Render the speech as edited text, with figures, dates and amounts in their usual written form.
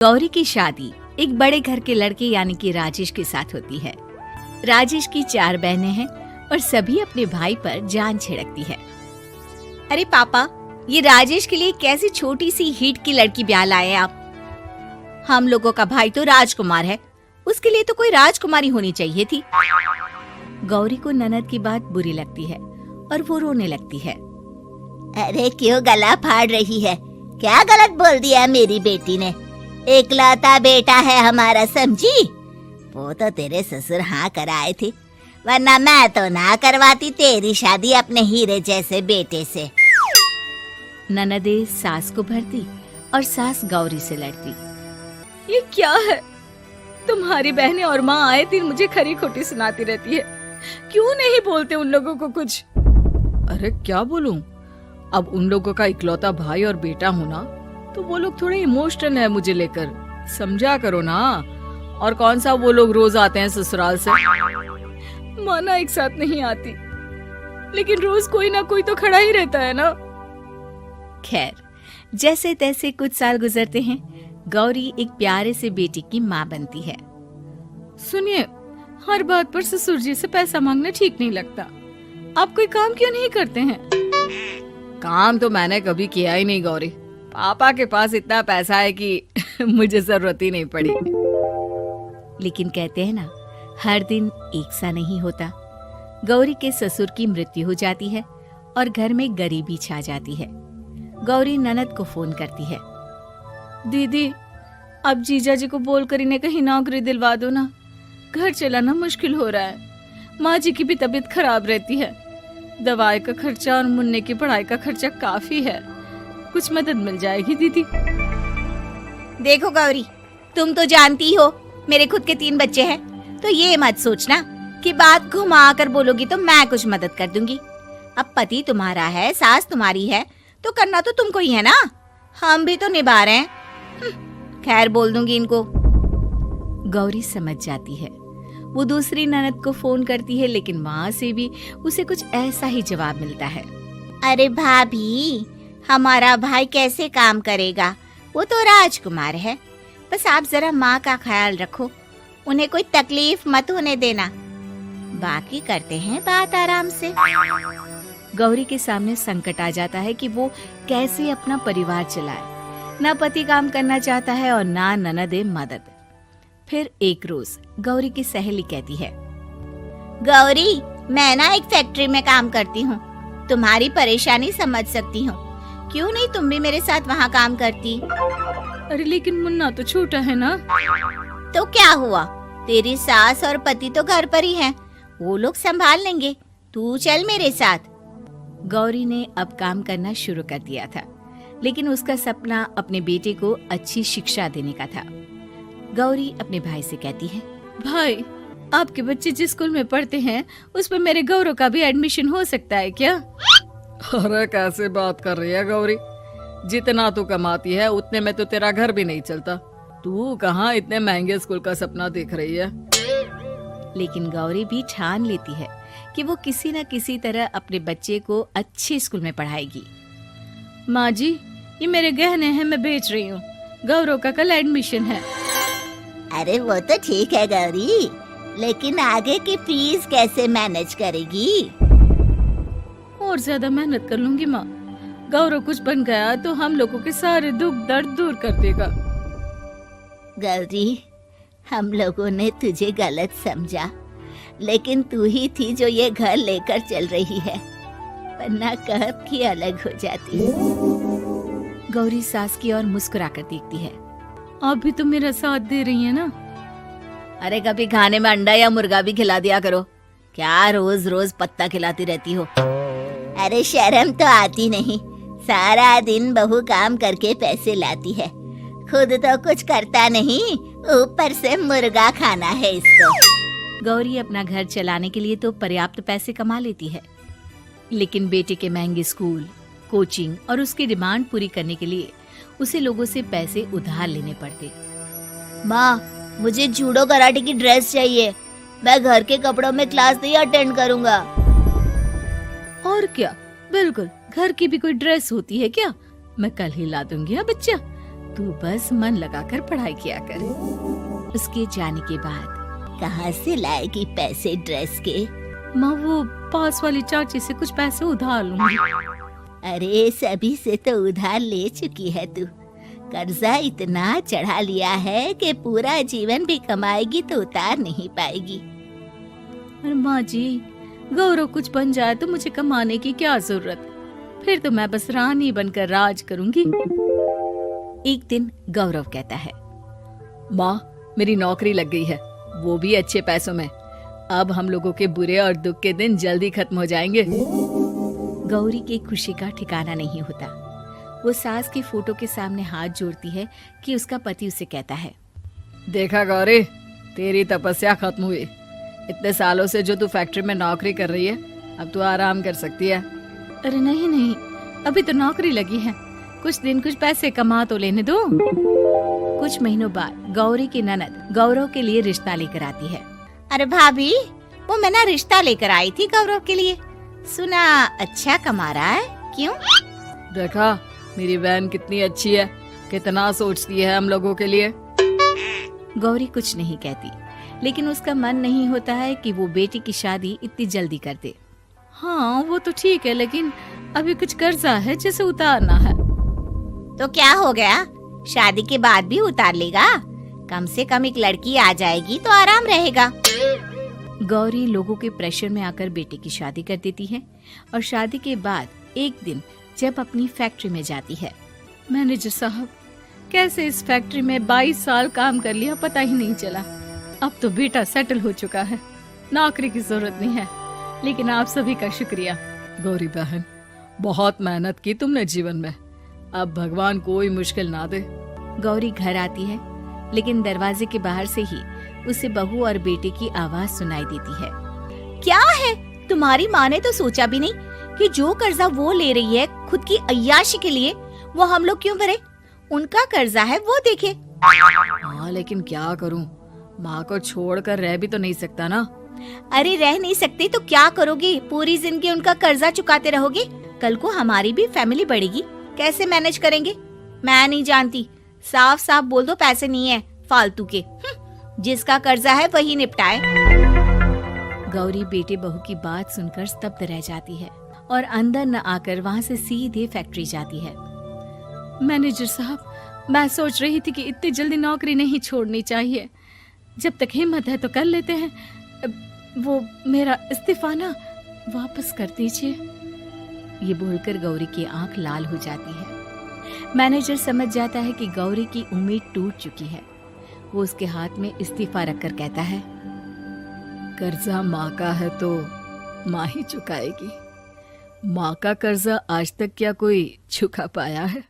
गौरी की शादी एक बड़े घर के लड़के यानी कि राजेश के साथ होती है। राजेश की 4 बहनें हैं और सभी अपने भाई पर जान छिड़कती है। अरे पापा, ये राजेश के लिए कैसी छोटी सी हिट की लड़की ब्याह लाए आप? हम लोगों का भाई तो राजकुमार है, उसके लिए तो कोई राजकुमारी होनी चाहिए थी। गौरी को ननद की बात बुरी लगती है और वो रोने लगती है। अरे क्यों गला फाड़ रही है? क्या गलत बोल दिया मेरी बेटी ने? एकलौता बेटा है हमारा, समझी? वो तो तेरे ससुर हाँ कराए थे, वरना मैं तो ना करवाती तेरी शादी अपने हीरे जैसे बेटे से। ननदे सास को भरती और सास गौरी से लड़ती। ये क्या है? तुम्हारी बहनें और माँ आए दिन मुझे खरी खोटी सुनाती रहती है। क्यों नहीं बोलते उन लोगों को कुछ? अरे क्या बोलूं? अब उन लोगों का इकलौता भाई और बेटा होना तो वो लोग थोड़े इमोशनल है मुझे लेकर, समझा करो ना। और कौन सा वो लोग रोज आते हैं ससुराल से? माना एक साथ नहीं आती, लेकिन रोज कोई ना कोई तो खड़ा ही रहता है ना। खैर, जैसे तैसे कुछ साल गुजरते हैं। गौरी एक प्यारे से बेटे की माँ बनती है। सुनिए, हर बात पर ससुर जी से पैसा मांगना ठीक नहीं लगता। आप कोई काम क्यों नहीं करते हैं? काम तो मैंने कभी किया ही नहीं गौरी। पापा के पास इतना पैसा है कि मुझे जरूरत ही नहीं पड़ी। लेकिन कहते हैं ना, हर दिन एक सा नहीं होता। गौरी के ससुर की मृत्यु हो जाती है और घर में गरीबी छा जाती है। गौरी ननद को फोन करती है। दीदी, अब जीजा जी को बोलकर इन्हें कहीं नौकरी दिलवा दो ना। घर चलाना मुश्किल हो रहा है। माँ जी की भी तबीयत खराब रहती है। दवाई का खर्चा और मुन्ने की पढ़ाई का खर्चा काफी है। कुछ मदद मिल जाएगी दीदी। देखो गौरी, तुम तो जानती हो मेरे खुद के 3 बच्चे हैं, तो ये मत सोचना कि बात घुमा कर बोलोगी तो मैं कुछ मदद कर दूंगी। अब पति तुम्हारा है, सास तुम्हारी है, तो करना तो तुमको ही है ना। हम भी तो निभा रहे हैं। खैर, बोल दूंगी इनको। गौरी समझ जाती है। वो दूसरी ननद को फोन करती है, लेकिन वहाँ से भी उसे कुछ ऐसा ही जवाब मिलता है। अरे भाभी, हमारा भाई कैसे काम करेगा? वो तो राजकुमार है। बस आप जरा माँ का ख्याल रखो, उन्हें कोई तकलीफ मत होने देना। बाकी करते हैं बात आराम से। गौरी के सामने संकट आ जाता है कि वो कैसे अपना परिवार चलाए। ना पति काम करना चाहता है और ना ननदे मदद। फिर एक रोज गौरी की सहेली कहती है, गौरी, मैं ना एक फैक्ट्री में काम करती हूँ, तुम्हारी परेशानी समझ सकती हूँ। क्यों नहीं तुम भी मेरे साथ वहाँ काम करती? अरे लेकिन मुन्ना तो छोटा है ना। तो क्या हुआ? तेरी सास और पति तो घर पर ही हैं, वो लोग संभाल लेंगे। तू चल मेरे साथ। गौरी ने अब काम करना शुरू कर दिया था, लेकिन उसका सपना अपने बेटे को अच्छी शिक्षा देने का था। गौरी अपने भाई से कहती है, भाई, आपके बच्चे जिस स्कूल में पढ़ते हैं उस पर मेरे गौरव का भी एडमिशन हो सकता है क्या? अरे कैसे बात कर रही है गौरी? जितना तू कमाती है उतने में तो तेरा घर भी नहीं चलता। तू कहाँ इतने महंगे स्कूल का सपना देख रही है? लेकिन गौरी भी ठान लेती है कि वो किसी न किसी तरह अपने बच्चे को अच्छे स्कूल में पढ़ाएगी। माँ जी, ये मेरे गहने हैं, मैं बेच रही हूँ। गौरव का कल एडमिशन है। अरे वो तो ठीक है गौरी, लेकिन आगे की फीस कैसे मैनेज करेगी? और ज्यादा मेहनत कर लूंगी माँ। गौरव कुछ बन गया तो हम लोगों के सारे दुख दर्द दूर कर देगा। गौरी, हम लोगों ने तुझे गलत समझा, लेकिन तू ही थी जो ये घर लेकर चल रही है, वरना कब की अलग हो जाती। गौरी सास की ओर मुस्कुराकर देखती है। आप भी तो मेरा साथ दे रही है ना। अरे कभी खाने में अंडा या मुर्गा भी खिला दिया करो। क्या रोज रोज पत्ता खिलाती रहती हो? अरे शर्म तो आती नहीं? सारा दिन बहू काम करके पैसे लाती है, खुद तो कुछ करता नहीं, ऊपर से मुर्गा खाना है इसको। गौरी अपना घर चलाने के लिए तो पर्याप्त पैसे कमा लेती है, लेकिन बेटे के महंगे स्कूल, कोचिंग और उसकी डिमांड पूरी करने के लिए उसे लोगों से पैसे उधार लेने पड़ते। माँ, मुझे जूडो कराटे की ड्रेस चाहिए। मैं घर के कपड़ों में क्लास नहीं अटेंड करूँगा। और क्या, बिल्कुल, घर की भी कोई ड्रेस होती है क्या? मैं कल ही ला दूंगी। बच्चा, तू बस मन लगाकर पढ़ाई किया कर। उसके जाने के बाद कहाँ से लाएगी पैसे ड्रेस के? माँ वो पास वाली चाची से कुछ पैसे उधार लूंगी। अरे सभी से तो उधार ले चुकी है तू। कर्जा इतना चढ़ा लिया है कि पूरा जीवन भी कमाएगी तो उतार नहीं पाएगी। अरे माँ जी, गौरव कुछ बन जाए तो मुझे कमाने की क्या जरूरत, फिर तो मैं बस रानी बनकर राज करूंगी। एक दिन गौरव कहता है, माँ मेरी नौकरी लग गई है, वो भी अच्छे पैसों में। अब हम लोगों के बुरे और दुख के दिन जल्दी खत्म हो जाएंगे। गौरी की खुशी का ठिकाना नहीं होता। वो सास की फोटो के सामने हाथ जोड़ती है कि उसका पति उसे कहता है, देखा गौरी, तेरी तपस्या खत्म हुई। इतने सालों से जो तू फैक्ट्री में नौकरी कर रही है, अब तू आराम कर सकती है। अरे नहीं नहीं, अभी तो नौकरी लगी है, कुछ दिन कुछ पैसे कमा तो लेने दो। कुछ महीनों बाद गौरी की ननद गौरव के लिए रिश्ता लेकर आती है। अरे भाभी, वो मैं ना रिश्ता लेकर आई थी गौरव के लिए, सुना अच्छा कमा रहा है, क्यों? देखा मेरी बहन कितनी अच्छी है, कितना सोचती है हम लोगों के लिए। गौरी कुछ नहीं कहती, लेकिन उसका मन नहीं होता है कि वो बेटी की शादी इतनी जल्दी कर दे। हाँ वो तो ठीक है, लेकिन अभी कुछ कर्जा है जिसे उतारना है। तो क्या हो गया, शादी के बाद भी उतार लेगा। कम से कम एक लड़की आ जाएगी तो आराम रहेगा। गौरी लोगों के प्रेशर में आकर बेटे की शादी कर देती है और शादी के बाद एक दिन जब अपनी फैक्ट्री में जाती है, मैनेजर साहब, कैसे इस फैक्ट्री में 22 साल काम कर लिया पता ही नहीं चला। अब तो बेटा सेटल हो चुका है, नौकरी की जरूरत नहीं है। लेकिन आप सभी का शुक्रिया। गौरी बहन, बहुत मेहनत की तुमने जीवन में, अब भगवान कोई मुश्किल ना दे। गौरी घर आती है, लेकिन दरवाजे के बाहर से ही उसे बहू और बेटे की आवाज सुनाई देती है। क्या है, तुम्हारी माँ ने तो सोचा भी नहीं कि जो कर्जा वो ले रही है खुद की अय्याशी के लिए, वो हम लोग क्यों भरे? उनका कर्जा है वो देखे। हाँ लेकिन क्या करूँ, माँ को छोड़कर रह भी तो नहीं सकता ना। अरे रह नहीं सकती तो क्या करोगी? पूरी जिंदगी उनका कर्जा चुकाते रहोगे? कल को हमारी भी फैमिली बढ़ेगी, कैसे मैनेज करेंगे? मैं नहीं जानती, साफ साफ बोल दो पैसे नहीं है फालतू के। जिसका कर्जा है वही निपटाए। गौरी बेटे बहू की बात सुनकर स्तब्ध रह जाती है और अंदर न आकर वहाँ से सीधे फैक्ट्री जाती है। मैनेजर साहब, मैं सोच रही थी कि इतनी जल्दी नौकरी नहीं छोड़नी चाहिए, जब तक हिम्मत है तो कर लेते हैं। वो मेरा इस्तीफा ना वापस कर दीजिए। ये बोलकर गौरी की आंख लाल हो जाती है। मैनेजर समझ जाता है कि गौरी की उम्मीद टूट चुकी है। वो उसके हाथ में इस्तीफा रखकर कहता है, कर्जा माँ का है तो माँ ही चुकाएगी। माँ का कर्जा आज तक क्या कोई चुका पाया है?